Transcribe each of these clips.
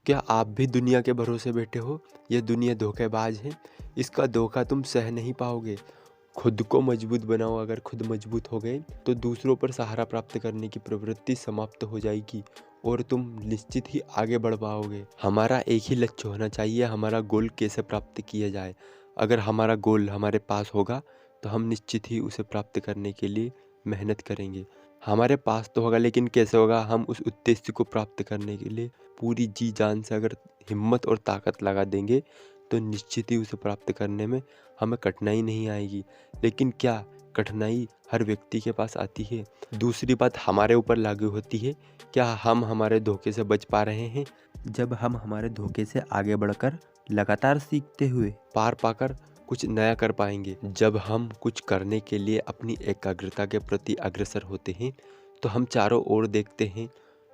क्या आप भी दुनिया के भरोसे बैठे हो? यह दुनिया धोखेबाज है। इसका धोखा तुम सह नहीं पाओगे। खुद को मजबूत बनाओ। अगर खुद मजबूत हो गए तो दूसरों पर सहारा प्राप्त करने की प्रवृत्ति समाप्त हो जाएगी और तुम निश्चित ही आगे बढ़ पाओगे। हमारा एक ही लक्ष्य होना चाहिए, हमारा गोल कैसे प्राप्त किया जाए। अगर हमारा गोल हमारे पास होगा तो हम निश्चित ही उसे प्राप्त करने के लिए मेहनत करेंगे। हमारे पास तो होगा, लेकिन कैसे होगा? हम उस उद्देश्य को प्राप्त करने के लिए पूरी जी जान से अगर हिम्मत और ताकत लगा देंगे तो निश्चित ही उसे प्राप्त करने में हमें कठिनाई नहीं आएगी। लेकिन क्या कठिनाई हर व्यक्ति के पास आती है? दूसरी बात हमारे ऊपर लागू होती है। क्या हम हमारे धोखे से बच पा रहे हैं? जब हम हमारे धोखे से आगे बढ़कर लगातार सीखते हुए पार पाकर कुछ नया कर पाएंगे। जब हम कुछ करने के लिए अपनी एकाग्रता के प्रति अग्रसर होते हैं तो हम चारों ओर देखते हैं,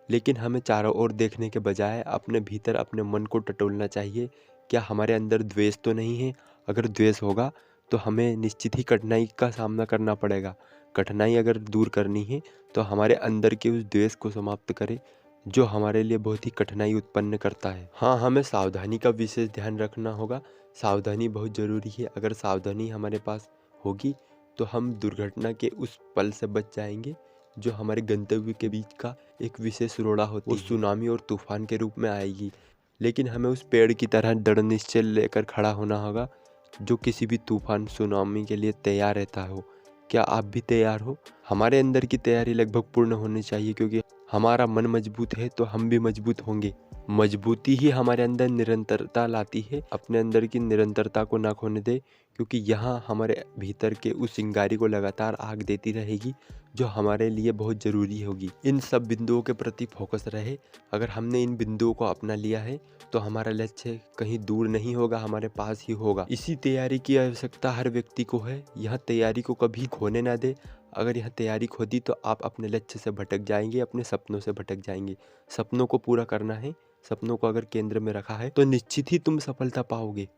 लेकिन हमें चारों ओर देखने के बजाय अपने भीतर अपने मन को टटोलना चाहिए। क्या हमारे अंदर द्वेष तो नहीं है? अगर द्वेष होगा तो हमें निश्चित ही कठिनाई का सामना करना पड़ेगा। कठिनाई अगर दूर करनी है तो हमारे अंदर के उस द्वेष को समाप्त करें जो हमारे लिए बहुत ही कठिनाई उत्पन्न करता है। हाँ, हमें सावधानी का विशेष ध्यान रखना होगा। सावधानी बहुत ज़रूरी है। अगर सावधानी हमारे पास होगी तो हम दुर्घटना के उस पल से बच जाएंगे जो हमारे गंतव्य के बीच का एक विशेष रोड़ा होती है। वो सुनामी और तूफान के रूप में आएगी, लेकिन हमें उस पेड़ की तरह दृढ़ निश्चय लेकर खड़ा होना होगा जो किसी भी तूफान सुनामी के लिए तैयार रहता हो। क्या आप भी तैयार हो? हमारे अंदर की तैयारी लगभग पूर्ण होनी चाहिए, क्योंकि हमारा मन मजबूत है तो हम भी मजबूत होंगे। मजबूती ही हमारे अंदर निरंतरता लाती है। अपने अंदर की निरंतरता को ना खोने दे, क्योंकि यहाँ हमारे भीतर के उस चिंगारी को लगातार आग देती रहेगी जो हमारे लिए बहुत ज़रूरी होगी। इन सब बिंदुओं के प्रति फोकस रहे। अगर हमने इन बिंदुओं को अपना लिया है तो हमारा लक्ष्य कहीं दूर नहीं होगा, हमारे पास ही होगा। इसी तैयारी की आवश्यकता हर व्यक्ति को है। यह तैयारी को कभी खोने ना दे। अगर यह तैयारी खो दी तो आप अपने लक्ष्य से भटक जाएंगे, अपने सपनों से भटक जाएंगे। सपनों को पूरा करना है। सपनों को अगर केंद्र में रखा है तो निश्चित ही तुम सफलता पाओगे।